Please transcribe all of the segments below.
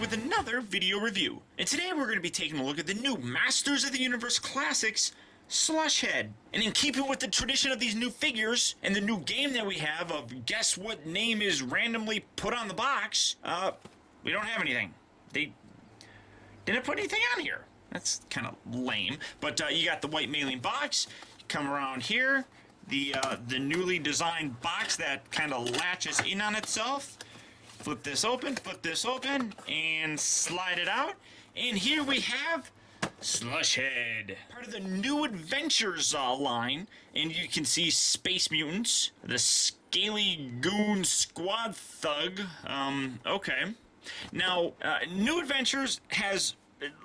with another video review. And today we're going to be taking a look at the new Masters of the Universe Classics Slush Head. And in keeping with the tradition of these new figures and the new game that we have of guess what name is randomly put on the box, we don't have anything. They didn't put anything on here. That's kind of lame. But you got the white mailing box. You come around here, the newly designed box that kind of latches in on itself. Flip this open, and slide it out. And here we have Slush Head, part of the New Adventures line. And you can see Space Mutants, the Scaly Goon Squad Thug. Okay. Now, New Adventures has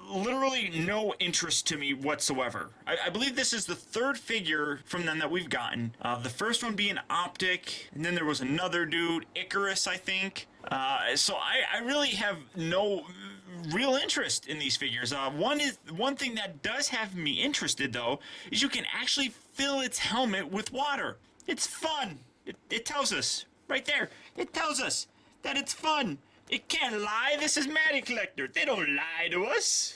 literally no interest to me whatsoever. I believe this is the third figure from them that we've gotten. The first one being Optic, and then there was another dude, Icarus, I think. So I really have no real interest in these figures. One thing that does have me interested, though, is you can actually fill its helmet with water. It's fun. It tells us right there. It tells us that it's fun. It can't lie. This is Matty Collector. They don't lie to us.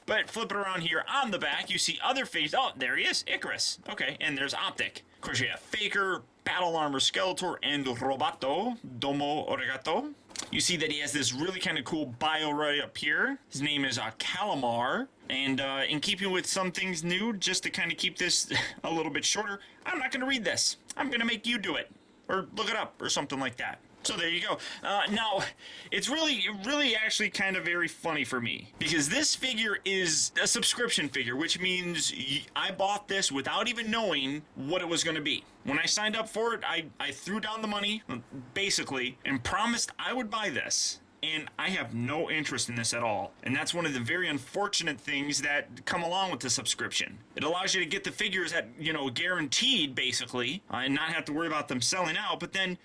But flip it around here on the back, you see other figures. Oh, there he is, Icarus. Okay, and there's Optic. Of course, you have Faker, Battle Armor Skeletor, and Roboto, Domo Origato. You see that he has this really kind of cool bio right up here. His name is Calamar. And in keeping with some things new, just to kind of keep this a little bit shorter, I'm not going to read this. I'm going to make you do it. Or look it up, or something like that. So there you go. Now, it's really actually kind of very funny for me, because this figure is a subscription figure, which means I bought this without even knowing what it was going to be. When I signed up for it, I threw down the money, basically, and promised I would buy this. And I have no interest in this at all. And that's one of the very unfortunate things that come along with the subscription. It allows you to get the figures at, guaranteed, basically, and not have to worry about them selling out, but then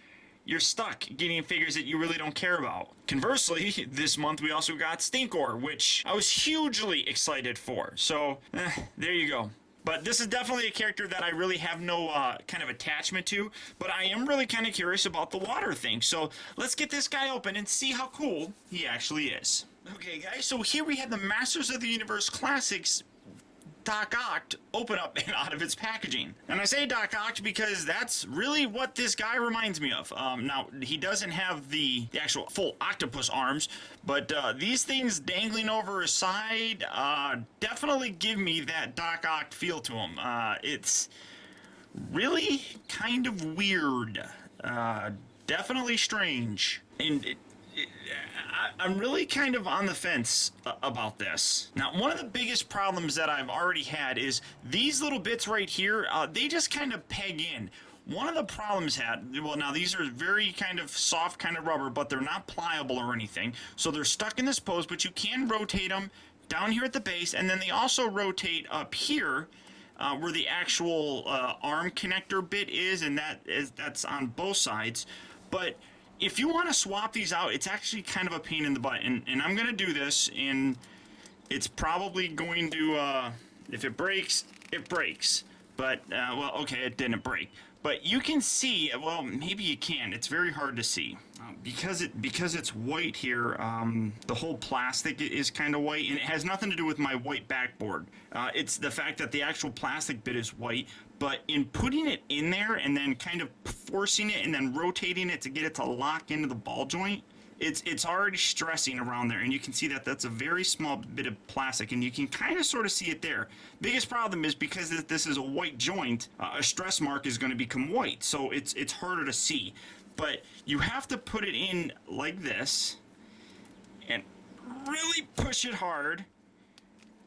you're stuck getting figures that you really don't care about. Conversely, this month we also got Stinkor, which I was hugely excited for. So, there you go. But this is definitely a character that I really have no kind of attachment to, but I am really kind of curious about the water thing. So let's get this guy open and see how cool he actually is. Okay, guys, so here we have the Masters of the Universe Classics Doc Ock open up and out of its packaging. And I say Doc Ock because that's really what this guy reminds me of. Now, he doesn't have the actual full octopus arms, but these things dangling over his side definitely give me that Doc Ock feel to him. It's really kind of weird. Definitely strange. And I'm really kind of on the fence about this. Now, one of the biggest problems that I've already had is these little bits right here, they just kind of peg in. One of the problems now these are very kind of soft kind of rubber, but they're not pliable or anything. So they're stuck in this pose, but you can rotate them down here at the base, and then they also rotate up here where the actual arm connector bit is, and that's on both sides. But if you want to swap these out, it's actually kind of a pain in the butt. And I'm going to do this, and it's probably going to, if it breaks, it breaks. But, well, okay, it didn't break. But you can see, well, maybe you can. It's very hard to see. Because it's white here, the whole plastic is kind of white, and it has nothing to do with my white backboard. It's the fact that the actual plastic bit is white, but in putting it in there and then kind of forcing it and then rotating it to get it to lock into the ball joint, it's already stressing around there, and you can see that that's a very small bit of plastic, and you can kind of sort of see it there. Biggest problem is because this is a white joint, a stress mark is going to become white, so it's harder to see. But you have to put it in like this and really push it hard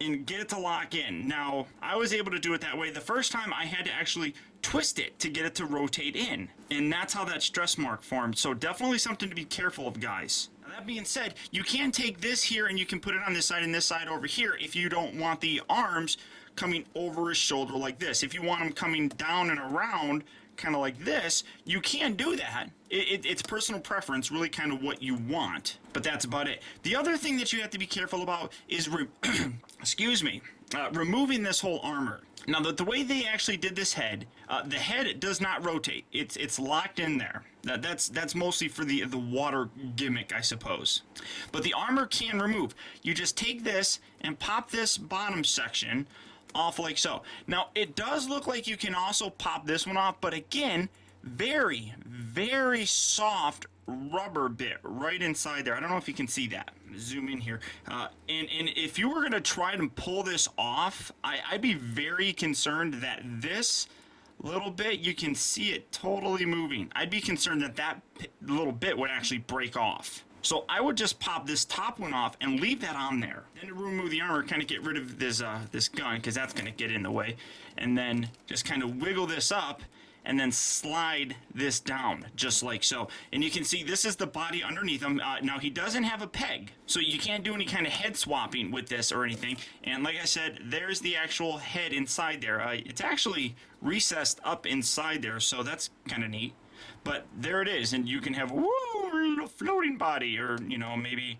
and get it to lock in. Now, I was able to do it that way. The first time I had to actually twist it to get it to rotate in, and that's how that stress mark formed. So definitely something to be careful of, guys. Now, that being said, you can take this here and you can put it on this side and this side over here if you don't want the arms coming over his shoulder like this. If you want them coming down and around kind of like this, you can do that. It's personal preference, really kind of what you want, but that's about it. The other thing that you have to be careful about is, excuse me, removing this whole armor. Now, the way they actually did this head, the head does not rotate. It's locked in there. That's mostly for the water gimmick, I suppose. But the armor can remove. You just take this and pop this bottom section off like so. Now, it does look like you can also pop this one off, but again, very, very soft rubber bit right inside there. I don't know if you can see that. Zoom in here. And if you were going to try to pull this off, I'd be very concerned that this little bit, you can see it totally moving. I'd be concerned that that little bit would actually break off. So I would just pop this top one off and leave that on there. Then to remove the armor, kind of get rid of this gun, because that's going to get in the way. And then just kind of wiggle this up and then slide this down just like so. And you can see this is the body underneath him. Now he doesn't have a peg, so you can't do any kind of head swapping with this or anything. And like I said, there's the actual head inside there. It's actually recessed up inside there, so that's kind of neat. But there it is, and you can have a floating body, or you know, maybe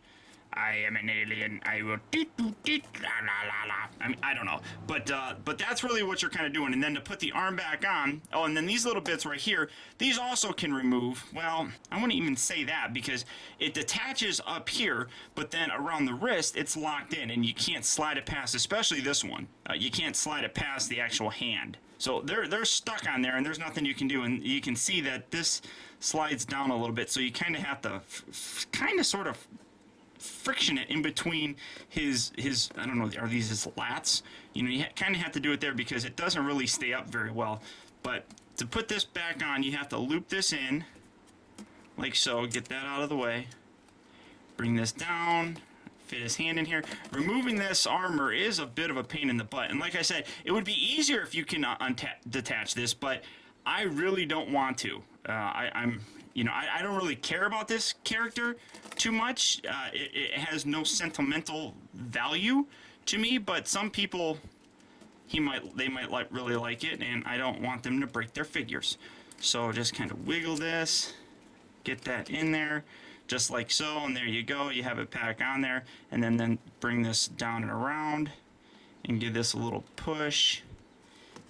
I am an alien, I will la la la la. I mean, I don't know, but that's really what you're kind of doing. And then to put the arm back on, oh, and then these little bits right here, these also can remove. Well, I wouldn't even say that, because it detaches up here, but then around the wrist, it's locked in, and you can't slide it past, especially this one. You can't slide it past the actual hand. So they're stuck on there, and there's nothing you can do. And you can see that this slides down a little bit, so you kind of have to kind of sort of friction it in between his I don't know, are these his lats? You know, you kind of have to do it there because it doesn't really stay up very well. But to put this back on, you have to loop this in like so. Get that out of the way. Bring this down. Fit his hand in here. Removing this armor is a bit of a pain in the butt, and like I said, it would be easier if you can detach this, but I really don't want to. I'm you know, I don't really care about this character too much. It has no sentimental value to me, but some people, they might really like it, and I don't want them to break their figures. So just kind of wiggle this, get that in there, just like so, and there you go. You have it back on there, and then bring this down and around, and give this a little push,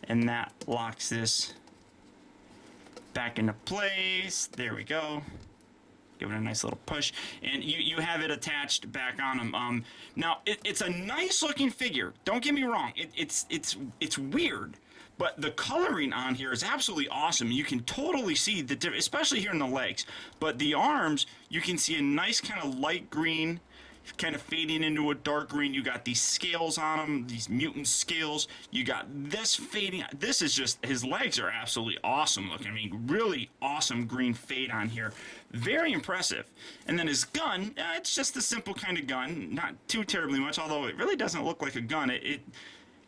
and that locks this back into place. There we go. Give it a nice little push, and you have it attached back on him. Now it's a nice looking figure. Don't get me wrong. It's weird, but the coloring on here is absolutely awesome. You can totally see the difference, especially here in the legs. But the arms, you can see a nice kind of light green, kind of fading into a dark green. You got these scales on them, these mutant scales. You got this fading. This is just, his legs are absolutely awesome looking. I mean, really awesome green fade on here. Very impressive. And then his gun, it's just a simple kind of gun, not too terribly much, although it really doesn't look like a gun. It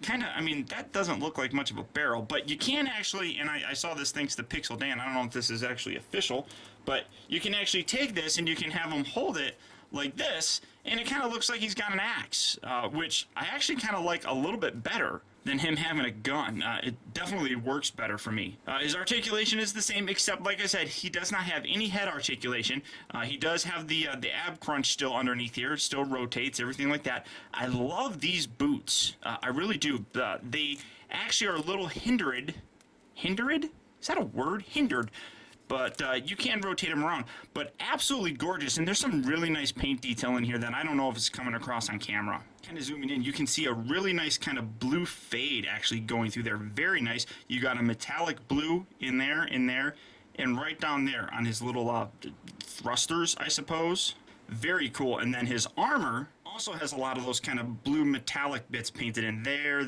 kind of, I mean, that doesn't look like much of a barrel, but you can actually, and I saw this thanks to Pixel Dan, I don't know if this is actually official, but you can actually take this and you can have him hold it like this, and it kind of looks like he's got an axe, which I actually kind of like a little bit better than him having a gun. It definitely works better for me. His articulation is the same, except, like I said, he does not have any head articulation. He does have the ab crunch still underneath here, still rotates, everything like that. I love these boots. I really do. They actually are a little hindered. Hindered? Is that a word? Hindered. But you can rotate them around. But absolutely gorgeous, and there's some really nice paint detail in here that I don't know if it's coming across on camera. Kind of zooming in, you can see a really nice kind of blue fade actually going through there. Very nice. You got a metallic blue in there, and right down there on his little thrusters, I suppose. Very cool. And then his armor also has a lot of those kind of blue metallic bits painted in there.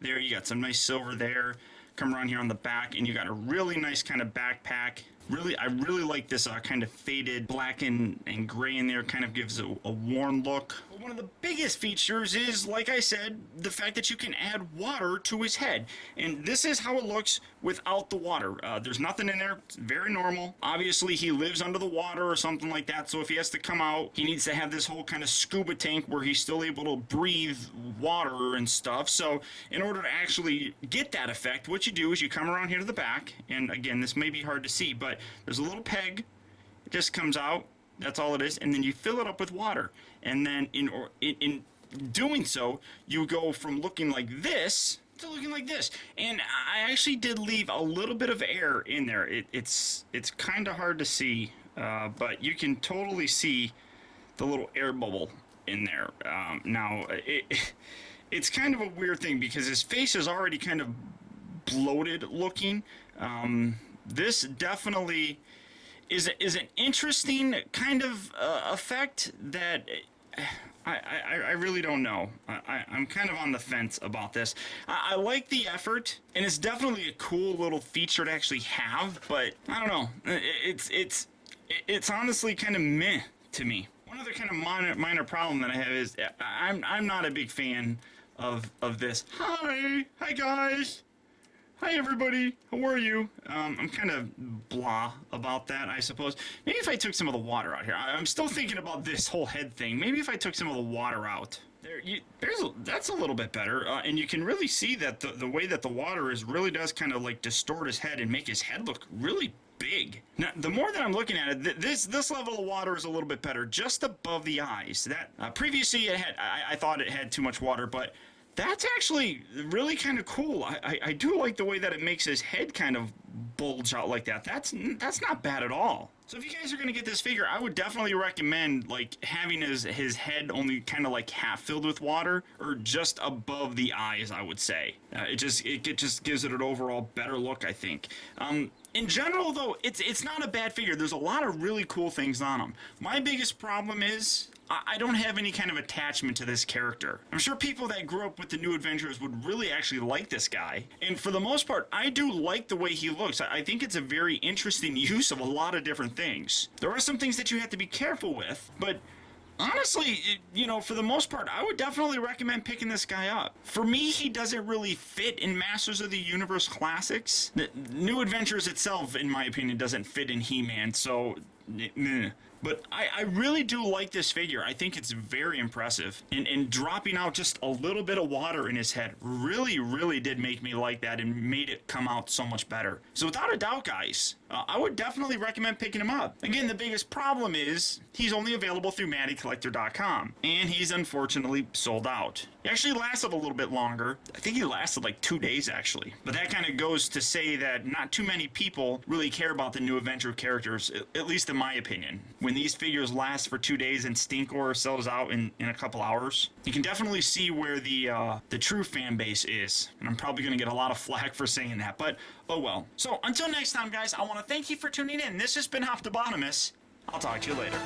You got some nice silver there. Come around here on the back, and you got a really nice kind of backpack. I really like this kind of faded black and gray in there. Kind of gives a warm look. But One of the biggest features is, like I said, the fact that you can add water to his head. And this is how it looks without the water. There's nothing in there. It's very normal. Obviously, he lives under the water or something like that, so if he has to come out, he needs to have this whole kind of scuba tank where he's still able to breathe water and stuff. So in order to actually get that effect, what you do is you come around here to the back, and again, this may be hard to see, but there's a little peg. It just comes out. That's all it is, and then you fill it up with water. And then in doing so, you go from looking like this to looking like this. And I actually did leave a little bit of air in there. It's kind of hard to see, but you can totally see the little air bubble in there. Now, it's kind of a weird thing because his face is already kind of bloated looking. This definitely is an interesting kind of effect that I really don't know. I'm kind of on the fence about this. I like the effort, and it's definitely a cool little feature to actually have, but I don't know. It's honestly kind of meh to me. One other kind of minor problem that I have is I'm not a big fan of this. Hi guys. Hi everybody, how are you? I'm kind of blah about that, I suppose. Maybe if I took some of the water out here. I'm still thinking about this whole head thing. Maybe if I took some of the water out. That's a little bit better, and you can really see that the way that the water is really does kind of like distort his head and make his head look really big. Now, the more that I'm looking at it, this level of water is a little bit better, just above the eyes. That previously I thought it had too much water, but that's actually really kind of cool. I do like the way that it makes his head kind of bulge out like that. That's not bad at all. So if you guys are going to get this figure, I would definitely recommend like having his head only kind of like half filled with water or just above the eyes, I would say. It just gives it an overall better look, I think. In general, though, it's not a bad figure. There's a lot of really cool things on him. My biggest problem is I don't have any kind of attachment to this character. I'm sure people that grew up with the New Adventures would really actually like this guy. And for the most part, I do like the way he looks. I think it's a very interesting use of a lot of different things. There are some things that you have to be careful with, but honestly, for the most part, I would definitely recommend picking this guy up. For me, he doesn't really fit in Masters of the Universe Classics. The New Adventures itself, in my opinion, doesn't fit in He-Man, so meh. But I really do like this figure. I think it's very impressive. And dropping out just a little bit of water in his head really, really did make me like that and made it come out so much better. So without a doubt, guys, I would definitely recommend picking him up. Again, the biggest problem is he's only available through MattyCollector.com. And he's unfortunately sold out. He actually lasted a little bit longer. I think he lasted like 2 days, actually. But that kind of goes to say that not too many people really care about the New Adventure characters, at least in my opinion. When these figures last for 2 days and Stinkor sells out in a couple hours, you can definitely see where the true fan base is. And I'm probably going to get a lot of flack for saying that, but oh well. So until next time, guys, I want to thank you for tuning in. This has been optibotimus. I'll talk to you later.